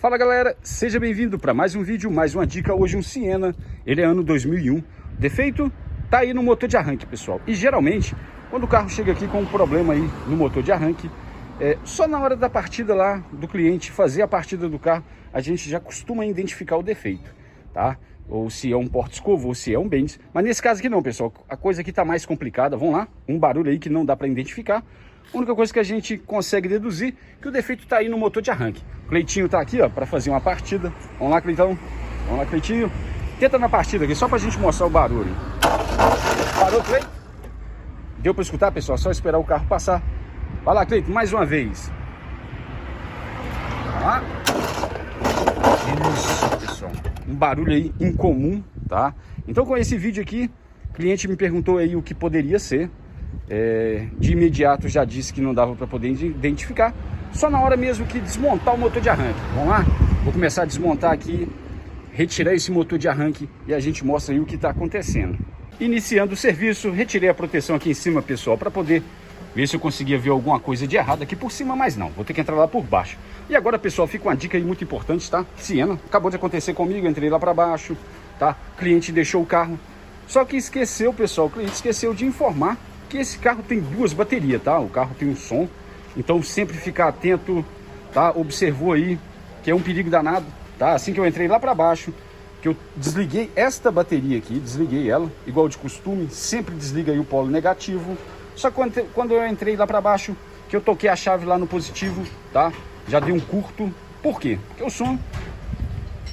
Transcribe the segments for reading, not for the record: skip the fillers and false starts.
Fala galera, seja bem-vindo para mais um vídeo, mais uma dica. Hoje um Siena, ele é ano 2001. Defeito tá aí no motor de arranque, pessoal. E geralmente, quando o carro chega aqui com um problema aí no motor de arranque, só na hora da partida lá do cliente fazer a partida do carro, a gente já costuma identificar o defeito, tá? Ou se é um porta-escova, ou se é um Bendix. Mas nesse caso aqui não, pessoal, a coisa aqui tá mais complicada. Vamos lá, um barulho aí que não dá para identificar. A única coisa que a gente consegue deduzir é que o defeito tá aí no motor de arranque. O Cleitinho tá aqui, ó, para fazer uma partida. Vamos lá, Cleitão. Vamos lá, Cleitinho. Tenta na partida aqui, só pra gente mostrar o barulho. Parou, Cleito? Deu para escutar, pessoal? Só esperar o carro passar. Vai lá, Cleito, mais uma vez. Vamos lá. Isso, pessoal. Um barulho aí incomum, tá? Então, com esse vídeo aqui, o cliente me perguntou aí o que poderia ser. De imediato já disse que não dava para poder identificar, só na hora mesmo que desmontar o motor de arranque. Vamos lá? Vou começar a desmontar aqui, retirar esse motor de arranque e a gente mostra aí o que está acontecendo. Iniciando o serviço, retirei a proteção aqui em cima, pessoal, para poder ver se eu conseguia ver alguma coisa de errado aqui por cima, mas não, vou ter que entrar lá por baixo. E agora, pessoal, fica uma dica aí muito importante, tá? Siena, acabou de acontecer comigo, entrei lá para baixo, tá? O cliente deixou o carro, só que esqueceu, pessoal, o cliente esqueceu de informar que esse carro tem duas baterias, tá? O carro tem um som, então sempre ficar atento, tá? Observou aí que é um perigo danado, tá? Assim que eu entrei lá para baixo, que eu desliguei esta bateria aqui, desliguei ela, igual de costume, sempre desliga aí o polo negativo. Só que quando eu entrei lá para baixo, que eu toquei a chave lá no positivo, tá? Já dei um curto. Por quê? Porque o som,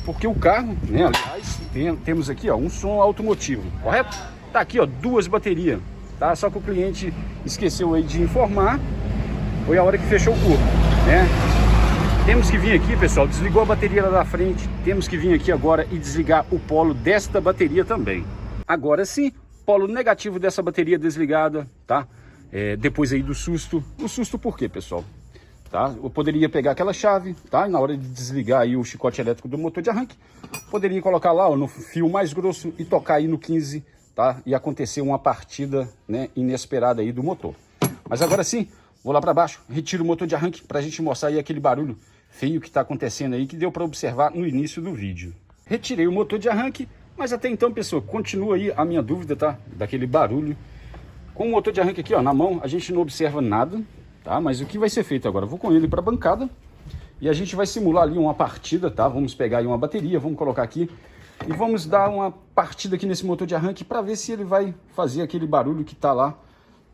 porque o carro, né? Aliás, temos aqui, ó, um som automotivo, correto? Tá aqui, ó, duas baterias. Tá? Só que o cliente esqueceu aí de informar, foi a hora que fechou o curto, né? Temos que vir aqui, pessoal, desligou a bateria lá da frente, temos que vir aqui agora e desligar o polo desta bateria também. Agora sim, polo negativo dessa bateria desligada, tá? Depois aí do susto. O susto por quê, pessoal? Tá? Eu poderia pegar aquela chave, tá? E na hora de desligar aí o chicote elétrico do motor de arranque, poderia colocar lá, ó, no fio mais grosso e tocar aí no 15, tá? E acontecer uma partida, né, inesperada aí do motor. Mas agora sim, vou lá para baixo, retiro o motor de arranque para a gente mostrar aí aquele barulho feio que está acontecendo aí, que deu para observar no início do vídeo. Retirei o motor de arranque, mas até então, pessoal, continua aí a minha dúvida, tá? Daquele barulho. Com o motor de arranque aqui, ó, na mão, a gente não observa nada, tá? Mas o que vai ser feito agora? Eu vou com ele para a bancada e a gente vai simular ali uma partida, tá? Vamos pegar aí uma bateria, vamos colocar aqui e vamos dar uma partida aqui nesse motor de arranque para ver se ele vai fazer aquele barulho que tá lá,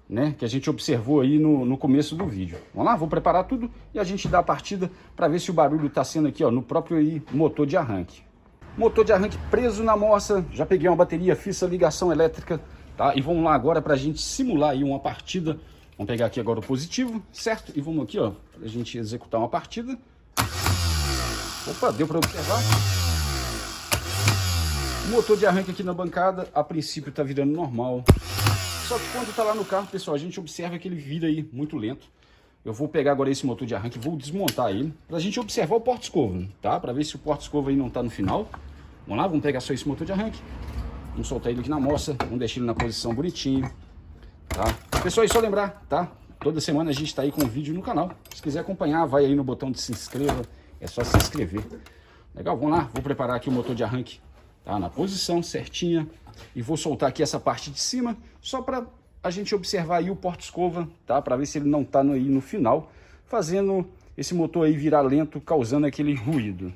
né? Que a gente observou aí no começo do vídeo. Vamos lá, vou preparar tudo e a gente dá a partida para ver se o barulho tá sendo aqui, ó, no próprio aí motor de arranque. Motor de arranque preso na morsa, já peguei uma bateria, fiz a ligação elétrica, tá? E vamos lá agora para a gente simular aí uma partida. Vamos pegar aqui agora o positivo, certo? E vamos aqui, ó, para a gente executar uma partida. Opa, deu para observar? O motor de arranque aqui na bancada, a princípio tá virando normal. Só que quando tá lá no carro, pessoal, a gente observa que ele vira aí muito lento. Eu vou pegar agora esse motor de arranque, vou desmontar ele, pra gente observar o porta-escova, tá? Pra ver se o porta-escova aí não tá no final. Vamos lá, vamos pegar só esse motor de arranque. Vamos soltar ele aqui na moça, vamos deixar ele na posição bonitinho, tá? Pessoal, é só lembrar, tá? Toda semana a gente tá aí com um vídeo no canal. Se quiser acompanhar, vai aí no botão de se inscreva, é só se inscrever. Legal, vamos lá, vou preparar aqui o motor de arranque. Tá na posição certinha e vou soltar aqui essa parte de cima só para a gente observar aí o porta-escova, tá? Para ver se ele não tá aí no final, fazendo esse motor aí virar lento, causando aquele ruído.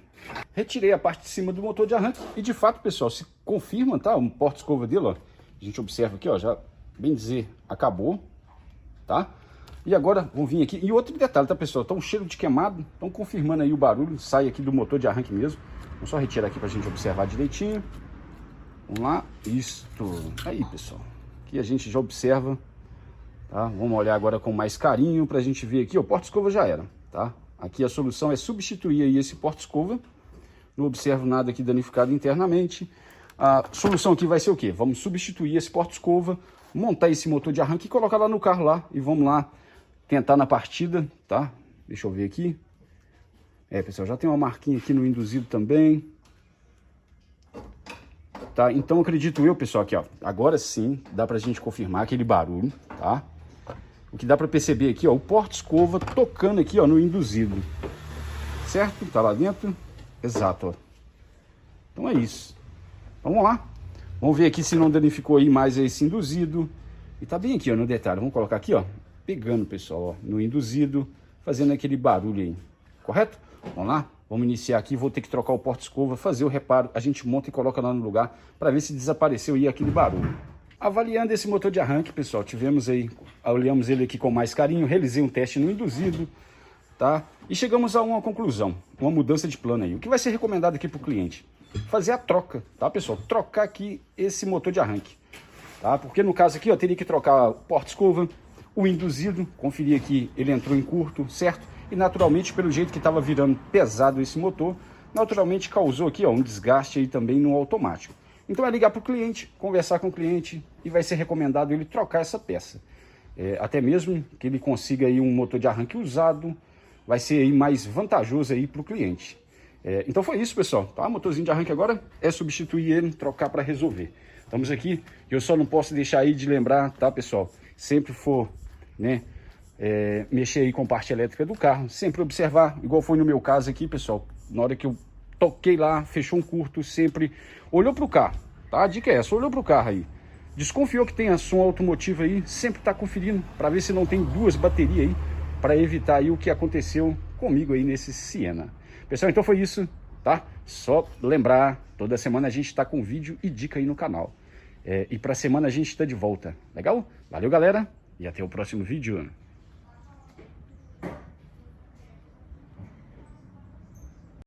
Retirei a parte de cima do motor de arranque e de fato, pessoal, se confirma, tá? O porta-escova dele, ó, a gente observa aqui, ó, já bem dizer, acabou, tá? E agora vamos vir aqui, e outro detalhe, tá, pessoal? Tá um cheiro de queimado, estão confirmando aí o barulho, sai aqui do motor de arranque mesmo. Vamos só retirar aqui para a gente observar direitinho. Vamos lá, isto. Aí, pessoal, aqui a gente já observa, tá? Vamos olhar agora com mais carinho para a gente ver aqui. O porta-escova já era, tá? Aqui a solução é substituir aí esse porta-escova. Não observo nada aqui danificado internamente. A solução aqui vai ser o quê? Vamos substituir esse porta-escova, montar esse motor de arranque e colocar lá no carro lá. E vamos lá tentar na partida, tá? Deixa eu ver aqui. Pessoal, já tem uma marquinha aqui no induzido também. Tá, então acredito eu, pessoal, aqui, ó. Agora sim, dá pra gente confirmar aquele barulho, tá? O que dá pra perceber aqui, ó, o porta-escova tocando aqui, ó, no induzido. Certo? Tá lá dentro. Exato, ó. Então é isso. Vamos lá. Vamos ver aqui se não danificou aí mais esse induzido. E tá bem aqui, ó, no detalhe. Vamos colocar aqui, ó, pegando, pessoal, ó, no induzido, fazendo aquele barulho aí. Correto? Vamos lá? Vamos iniciar aqui. Vou ter que trocar o porta-escova, fazer o reparo. A gente monta e coloca lá no lugar para ver se desapareceu aí aquele barulho. Avaliando esse motor de arranque, pessoal, olhamos ele aqui com mais carinho, realizei um teste no induzido, tá? E chegamos a uma conclusão, uma mudança de plano aí. O que vai ser recomendado aqui para o cliente? Fazer a troca, tá, pessoal? Trocar aqui esse motor de arranque, tá? Porque no caso aqui, ó, teria que trocar o porta-escova, o induzido, conferir aqui, ele entrou em curto, certo? E naturalmente, pelo jeito que estava virando pesado esse motor, naturalmente causou aqui, ó, um desgaste aí também no automático. Então é ligar para o cliente, conversar com o cliente e vai ser recomendado ele trocar essa peça. Até mesmo que ele consiga aí um motor de arranque usado, vai ser aí mais vantajoso aí para o cliente. Então foi isso, pessoal. Tá? Motorzinho de arranque agora é substituir ele, trocar para resolver. Estamos aqui, eu só não posso deixar aí de lembrar, tá, pessoal? Sempre for, né, mexer aí com parte elétrica do carro, sempre observar, igual foi no meu caso aqui, pessoal, na hora que eu toquei lá, fechou um curto, sempre olhou para o carro, tá? A dica é essa, olhou para o carro aí, desconfiou que tenha som automotivo aí, sempre tá conferindo para ver se não tem duas baterias aí, para evitar aí o que aconteceu comigo aí nesse Siena. Pessoal, então foi isso, tá? Só lembrar, toda semana a gente está com vídeo e dica aí no canal. E para semana a gente está de volta, legal? Valeu, galera, e até o próximo vídeo.